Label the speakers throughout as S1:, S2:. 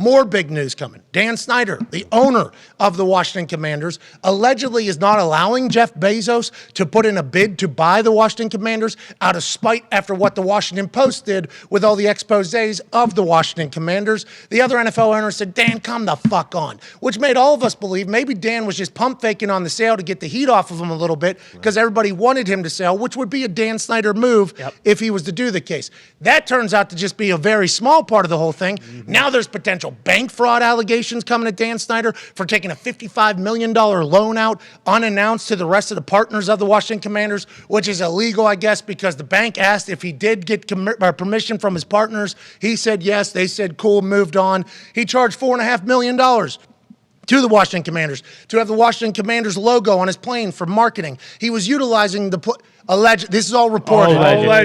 S1: More big news coming. Dan Snyder, the owner of the Washington Commanders, allegedly is not allowing Jeff Bezos to put in a bid to buy the Washington Commanders out of spite after what the Washington Post did with all the exposés of the Washington Commanders. The other NFL owners said, Dan, come the fuck on, which made all of us believe maybe Dan was just pump faking on the sale to get the heat off of him a little bit because everybody wanted him to sell, which would be a Dan Snyder move if he was to do the case. That turns out to just be a very small part of the whole thing. Now there's potential bank fraud allegations coming at Dan Snyder for taking a $55 million loan out unannounced to the rest of the partners of the Washington Commanders, which is illegal, I guess, because the bank asked if he did get permission from his partners. He said yes. They said cool, moved on. He charged $4.5 million to the Washington Commanders to have the Washington Commanders logo on his plane for marketing. He was utilizing the this is all reported.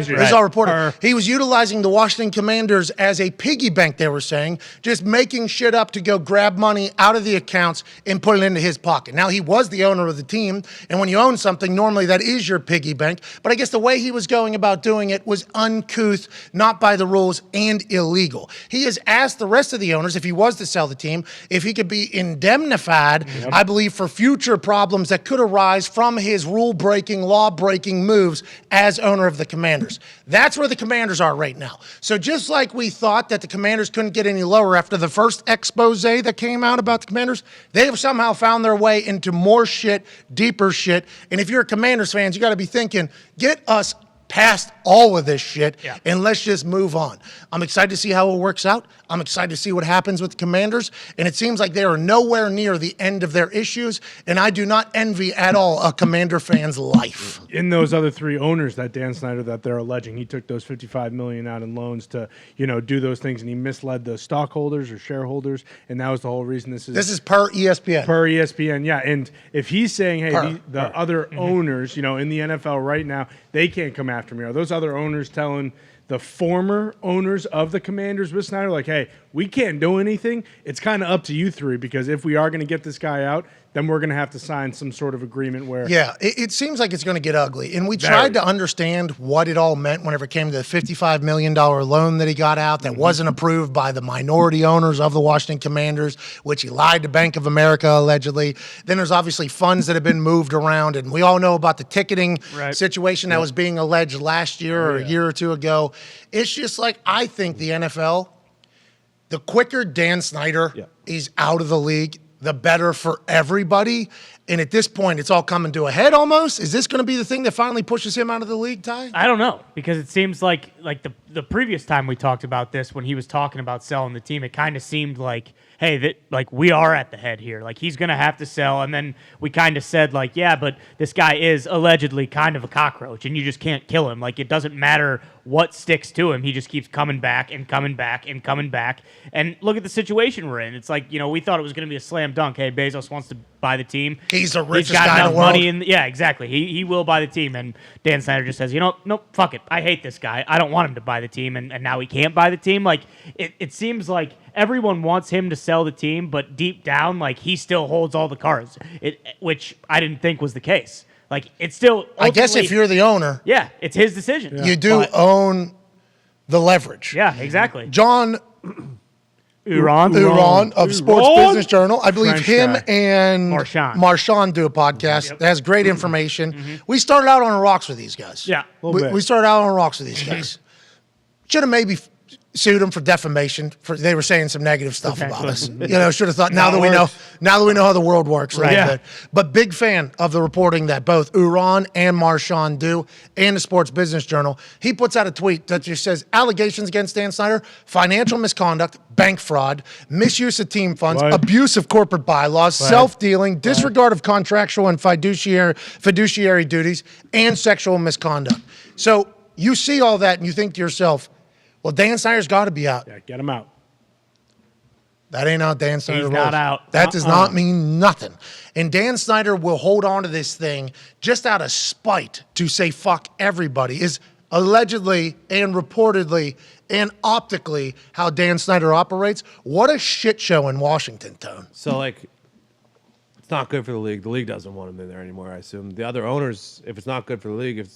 S1: This is all reported. He was utilizing the Washington Commanders as a piggy bank, they were saying, just making shit up to go grab money out of the accounts and put it into his pocket. Now, he was the owner of the team, and when you own something, normally that is your piggy bank. But I guess the way he was going about doing it was uncouth, not by the rules, and illegal. He has asked the rest of the owners, if he was to sell the team, if he could be indemnified, I believe, for future problems that could arise from his rule-breaking, law-breaking moves as owner of the Commanders. That's where the Commanders are right now. So just like we thought that the Commanders couldn't get any lower after the first expose that came out about the Commanders, they have somehow found their way into more shit, deeper shit. And if you're a Commanders fans, you got to be thinking, get us past all of this shit and let's just move on. I'm excited to see how it works out. I'm excited to see what happens with the Commanders, and it seems like they are nowhere near the end of their issues, and I do not envy at all a Commander fan's life.
S2: In those other three owners that Dan Snyder that they're alleging, he took those $55 million out in loans to, do those things, and he misled the stockholders or shareholders, and that was the whole reason this is
S1: per ESPN.
S2: Per ESPN, yeah. And if he's saying, hey, the other owners, in the NFL right now, they can't come after me. Are those other owners telling the former owners of the Commanders with Snyder, like, hey, we can't do anything? It's kind of up to you three, because if we are going to get this guy out, then we're going to have to sign some sort of agreement where...
S1: Yeah, it seems like it's going to get ugly. And we tried to understand what it all meant whenever it came to the $55 million loan that he got out that wasn't approved by the minority owners of the Washington Commanders, which he lied to Bank of America, allegedly. Then there's obviously funds that have been moved around, and we all know about the ticketing situation that was being alleged last year or a year or two ago. It's just like, I think the NFL, the quicker Dan Snyder is out of the league, the better for everybody. And at this point, it's all coming to a head almost. Is this going to be the thing that finally pushes him out of the league, Ty?
S3: I don't know, because it seems like the previous time we talked about this, when he was talking about selling the team, it kind of seemed like, hey, we are at the head here. Like, he's going to have to sell. And then we kind of said, like, yeah, but this guy is allegedly kind of a cockroach, and you just can't kill him. Like, it doesn't matter what sticks to him. He just keeps coming back and coming back and coming back. And look at the situation we're in. It's like, we thought it was going to be a slam dunk. Hey, Bezos wants to buy the team.
S1: He's the richest guy in the world.
S3: Money yeah, exactly. He will buy the team. And Dan Snyder just says, nope, fuck it. I hate this guy. I don't want him to buy the team. And now he can't buy the team. Like, it seems like everyone wants him to sell the team, but deep down, like, he still holds all the cards, which I didn't think was the case. Like, it's still...
S1: I guess if you're the owner...
S3: Yeah, it's his decision.
S1: Yeah. You do own the leverage.
S3: Yeah, exactly.
S1: John...
S3: Uran
S1: of Sports Business Journal. I believe him and
S3: Marshawn
S1: do a podcast that has great information. We started out on the rocks with these guys.
S3: Yeah,
S1: we started out on the rocks with these guys. Should have maybe sued them for defamation. They were saying some negative stuff about us. Should have thought. Now that we know how the world works, right? But big fan of the reporting that both Uran and Marshawn do, and the Sports Business Journal. He puts out a tweet that just says allegations against Dan Snyder: financial misconduct, bank fraud, misuse of team funds, abuse of corporate bylaws, self-dealing, disregard of contractual and fiduciary duties, and sexual misconduct. So you see all that and you think to yourself, well, Dan Snyder's got to be out.
S2: Yeah, get him out.
S1: That ain't how Dan Snyder rolls.
S3: He's not out.
S1: That does not mean nothing. And Dan Snyder will hold on to this thing just out of spite to say fuck everybody, is allegedly and reportedly and optically how Dan Snyder operates. What a shit show in Washington, Tone.
S4: So, it's not good for the league. The league doesn't want him in there anymore, I assume. The other owners, if it's not good for the league,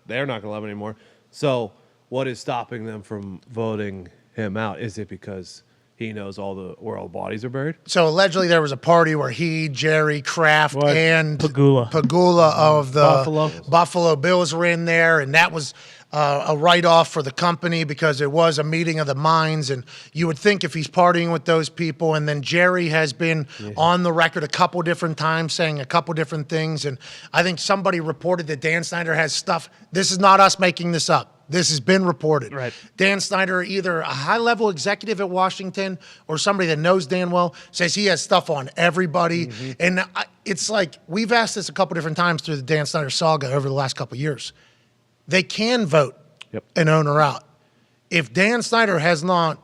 S4: they're not going to love him anymore. So what is stopping them from voting him out? Is it because he knows where all the bodies are buried.
S1: So allegedly there was a party where he, Jerry, Kraft, and
S3: Pagula
S1: of the
S2: Buffalo
S1: Bills were in there, and that was a write-off for the company because it was a meeting of the minds, and you would think if he's partying with those people, and then Jerry has been on the record a couple different times saying a couple different things, and I think somebody reported that Dan Snyder has stuff. This is not us making this up. This has been reported.
S3: Right.
S1: Dan Snyder, either a high-level executive at Washington or somebody that knows Dan well, says he has stuff on everybody. And it's like we've asked this a couple different times through the Dan Snyder saga over the last couple of years. They can vote an owner out. If Dan Snyder has not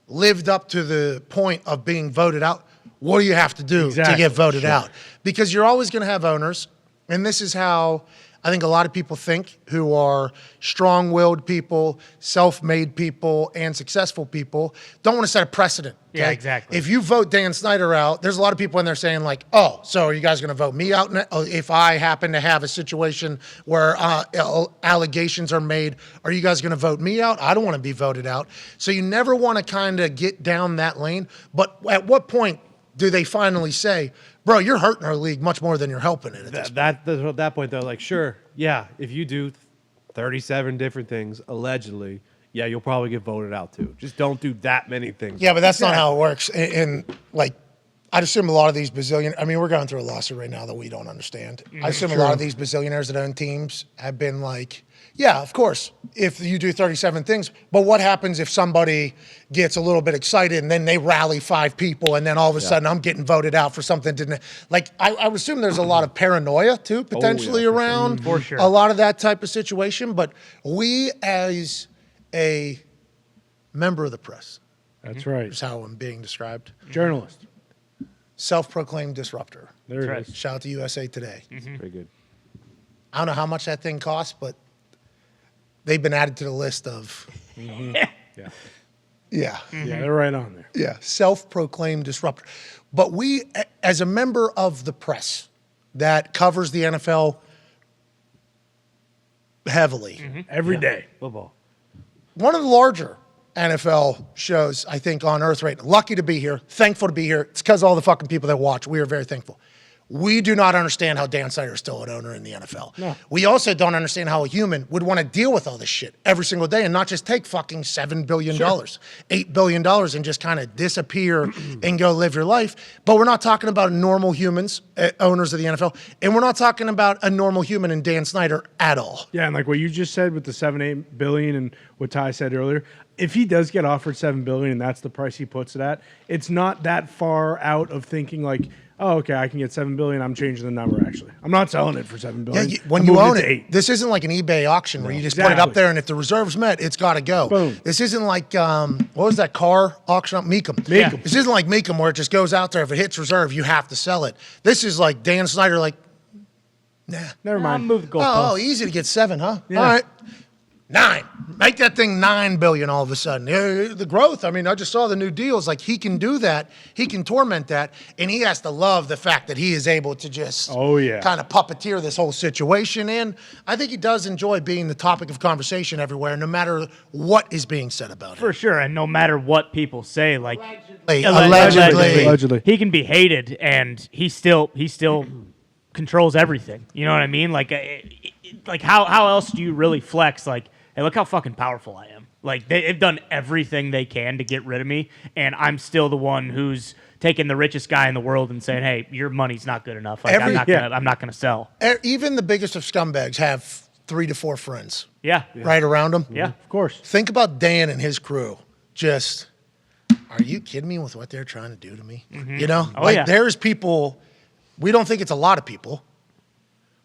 S1: lived up to the point of being voted out, what do you have to do to get voted out? Because you're always going to have owners, and this is how I think a lot of people think who are strong-willed people, self-made people, and successful people don't want to set a precedent. Okay?
S3: Yeah, exactly.
S1: If you vote Dan Snyder out, there's a lot of people in there saying like, oh, so are you guys going to vote me out if I happen to have a situation where allegations are made? Are you guys going to vote me out? I don't want to be voted out. So you never want to kind of get down that lane. But at what point do they finally say, bro, you're hurting our league much more than you're helping it at
S4: That point, they're like, sure, yeah, if you do 37 different things, allegedly, yeah, you'll probably get voted out too. Just don't do that many things.
S1: Yeah, but that's not how it works. And like, I'd assume a lot of these we're going through a lawsuit right now that we don't understand. I assume a lot of these bazillionaires that own teams have been like, yeah, of course, if you do 37 things, but what happens if somebody gets a little bit excited and then they rally 5 people and then all of a sudden I'm getting voted out for something that didn't, like, I would assume there's a lot of paranoia too, potentially around a lot of that type of situation, but we as a member of the press,
S2: That's right.
S1: is how I'm being described.
S2: Journalist.
S1: Self-proclaimed disruptor.
S2: There it is.
S1: Shout out to USA Today.
S4: Very good.
S1: I don't know how much that thing costs, but they've been added to the list of.
S2: Yeah.
S1: Yeah.
S2: Yeah, they're right on there.
S1: Yeah. Self-proclaimed disruptor. But we, as a member of the press that covers the NFL heavily,
S2: Every day.
S4: Football.
S1: one of the larger NFL shows, I think, on earth right now. Lucky to be here. Thankful to be here. It's because of all the fucking people that watch. We are very thankful. We do not understand how Dan Snyder is still an owner in the NFL.
S2: No.
S1: We also don't understand how a human would want to deal with all this shit every single day and not just take fucking $7 billion, $8 billion and just kind of disappear and go live your life. But we're not talking about normal humans, owners of the NFL, and we're not talking about a normal human in Dan Snyder at all.
S2: Yeah, and like what you just said with the $7-8 billion and what Ty said earlier, if he does get offered $7 billion and that's the price he puts it at, it's not that far out of thinking like, oh, okay, I can get $7 billion. I'm changing the number. Actually, I'm not selling it for $7 billion.
S1: Yeah, when you own it, this isn't like an eBay auction where you just put it up there and if the reserve's met, it's got to go.
S2: Boom.
S1: This isn't like what was that car auction up? Meekum.
S2: Yeah.
S1: This isn't like Meekum where it just goes out there. If it hits reserve, you have to sell it. This is like Dan Snyder, like, nah,
S2: Never mind.
S3: Move the goalpost.
S1: oh, easy to get 7, huh?
S2: Yeah.
S1: All right. 9. Make that thing $9 billion all of a sudden. The growth, I mean, I just saw the new deals. Like, he can do that. He can torment that. And he has to love the fact that he is able to just kind of puppeteer this whole situation. And I think he does enjoy being the topic of conversation everywhere, no matter what is being said about
S3: For
S1: him.
S3: sure, and no matter what people say, like
S1: Allegedly.
S3: he can be hated, and he still controls everything. You know what I mean? Like how else do you really flex? Like, hey, look how fucking powerful I am. Like, they've done everything they can to get rid of me, and I'm still the one who's taking the richest guy in the world and saying, hey, your money's not good enough. Like, I'm not gonna sell.
S1: Even the biggest of scumbags have 3 to 4 friends.
S3: Yeah.
S1: Right around them.
S3: Yeah.
S2: Of course.
S1: Think about Dan and his crew. Just, are you kidding me with what they're trying to do to me? You know, there's people. We don't think it's a lot of people,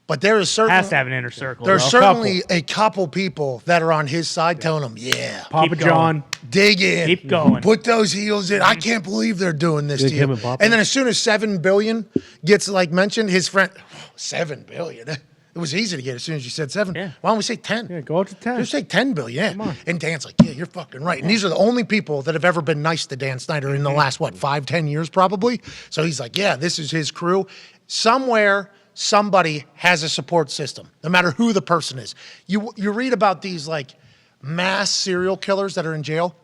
S1: but there is certainly
S3: Has to have an inner circle.
S1: There's
S3: though.
S1: certainly a couple people that are on his side telling him, "Yeah,
S2: Papa
S3: Keep
S2: John.
S1: dig in,
S3: Keep going.
S1: put those heels in." I can't believe they're doing this to
S4: him
S1: you.
S4: and Papa.
S1: And then as soon as $7 billion gets like mentioned, his friend, $7 billion. It was easy to get as soon as you said 7.
S3: Yeah.
S1: Why don't we say 10?
S2: Yeah, go up to 10.
S1: Just say 10 billion. Yeah. And Dan's like, yeah, you're fucking right. And these are the only people that have ever been nice to Dan Snyder in the last, 5-10 years probably. So he's like, yeah, this is his crew. Somewhere, somebody has a support system, no matter who the person is. You read about these like mass serial killers that are in jail.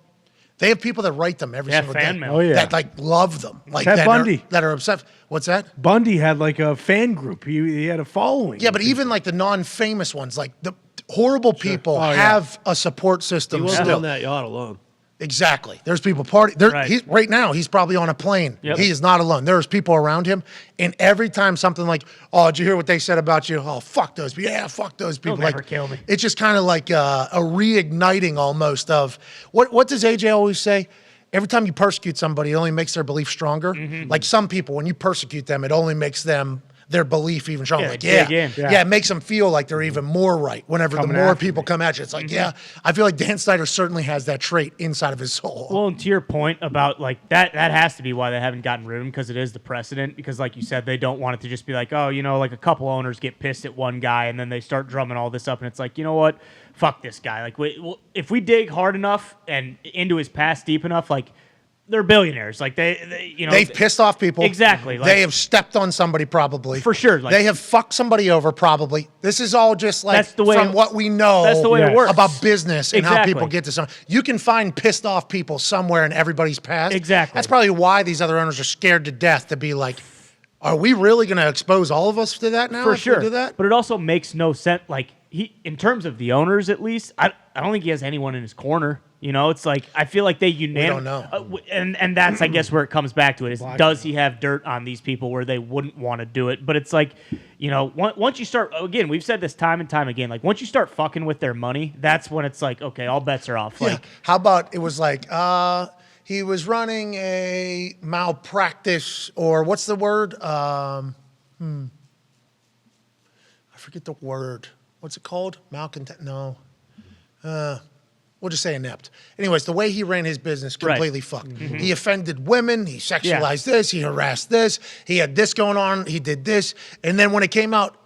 S1: They have people that write them every single
S3: fan
S1: day.
S3: mail.
S2: Oh, yeah.
S1: That like love them. Like
S2: Ted Bundy.
S1: that are obsessed. What's that?
S2: Bundy had like a fan group. He had a following.
S1: Yeah, but even like the non-famous ones, like the horrible people
S2: Oh, yeah.
S1: have a support
S4: He
S1: system
S4: wasn't
S1: still.
S4: on that yacht alone.
S1: Exactly. There's people party. There,
S3: Right.
S1: right now, he's probably on a plane.
S3: Yep.
S1: He is not alone. There's people around him, and every time something like, "Oh, did you hear what they said about you?" "Oh, fuck those people." "Yeah, fuck those people."
S3: They'll never kill me.
S1: It's just kind of like a reigniting almost of what does AJ always say? Every time you persecute somebody, it only makes their belief stronger.
S3: Mm-hmm.
S1: Like some people, when you persecute them, it only makes them their belief even stronger.
S3: Yeah,
S1: Like,
S3: dig
S1: yeah,
S3: in.
S1: yeah, it makes them feel like they're even more right. Whenever
S2: Coming
S1: the more
S2: after
S1: people
S2: me.
S1: come at you, it's like,
S3: Mm-hmm.
S1: yeah, I feel like Dan Snyder certainly has that trait inside of his soul.
S3: Well, and to your point about like that has to be why they haven't gotten rid of him, because it is the precedent. Because like you said, they don't want it to just be like, oh, like a couple owners get pissed at one guy and then they start drumming all this up, and it's like, you know what, fuck this guy. Like, if we dig hard enough and into his past deep enough, like they're billionaires. Like
S1: they've pissed off people.
S3: Exactly. Like,
S1: they have stepped on somebody probably.
S3: For sure, like-
S1: they have fucked somebody over probably. This is all just like
S3: That's the way
S1: from
S3: it-
S1: what we know
S3: that's the way it
S2: Yes.
S3: works
S1: about business and how
S3: Exactly.
S1: people get to some. You can find pissed off people somewhere in everybody's past.
S3: Exactly.
S1: That's probably why these other owners are scared to death to be like, are we really going to expose all of us to that now?
S3: For
S1: if we
S3: sure.
S1: do that?
S3: But it also makes no sense. Like in terms of the owners, at least, I don't think he has anyone in his corner. It's like I feel like they
S1: don't know.
S3: and that's I guess where it comes back to it is does he have dirt on these people where they wouldn't want to do it? But it's like once you start again, we've said this time and time again. Like once you start fucking with their money, that's when it's like okay, all bets are off.
S1: Yeah.
S3: Like
S1: How about it was like he was running a malpractice or what's the word? I forget the word. What's it called? Malcontent? No. We'll just say inept. Anyways, the way he ran his business completely fucked.
S3: Mm-hmm.
S1: He offended women. He sexualized this. He harassed this. He had this going on. He did this. And then when it came out,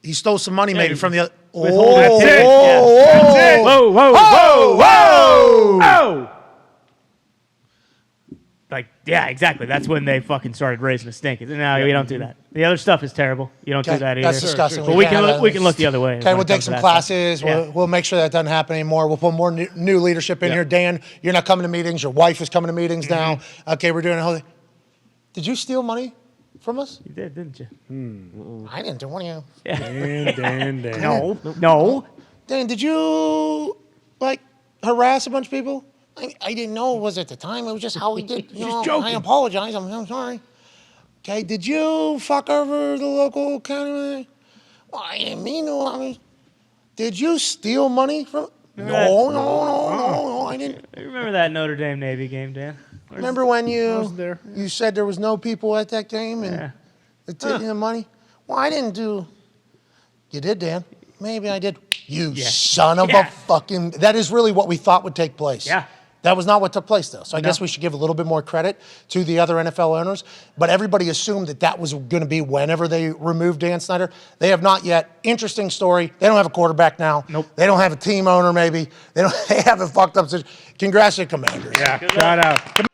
S1: he stole some money maybe from the other.
S3: withholding
S2: That's it.
S3: That's it.
S2: Whoa, whoa, whoa, whoa,
S3: Oh! Like, yeah, exactly. That's when they fucking started raising a stink. No, we don't do that. The other stuff is terrible. You don't do
S1: Okay,
S3: that either.
S1: that's disgusting.
S3: But
S1: We
S3: we
S1: can't
S3: can
S1: have
S3: look,
S1: that.
S3: we can look the other way.
S1: Okay,
S3: when
S1: we'll
S3: it
S1: take
S3: comes to
S1: some
S3: that
S1: classes.
S3: stuff. Yeah.
S1: We'll make sure that doesn't happen anymore. We'll put more new leadership in here. Dan, you're not coming to meetings. Your wife is coming to meetings now. Okay, we're doing a whole thing. Did you steal money from us?
S3: You did, didn't you?
S1: I didn't do one of you.
S2: Dan.
S3: No.
S1: Dan, did you like harass a bunch of people? I didn't know it was at the time. It was just how we did. You know,
S2: joking.
S1: I apologize. I'm sorry. Okay, did you fuck over the local county? Well, I didn't mean to. I mean, did you steal money from? No, I didn't.
S3: You remember that Notre Dame Navy game, Dan?
S1: Remember when
S2: wasn't there.
S1: you said there was no people at that game and
S3: Yeah.
S1: they took you the money? Well, I didn't do. You did, Dan. Maybe I did. You son of
S3: Yeah.
S1: a fucking. That is really what we thought would take place.
S3: Yeah.
S1: That was not what took place, though. So I guess we should give a little bit more credit to the other NFL owners. But everybody assumed that was going to be whenever they removed Dan Snyder. They have not yet. Interesting story. They don't have a quarterback now.
S3: Nope.
S1: They don't have a team owner, maybe. They haven't fucked up. Congrats to Commanders.
S2: Yeah, shout out.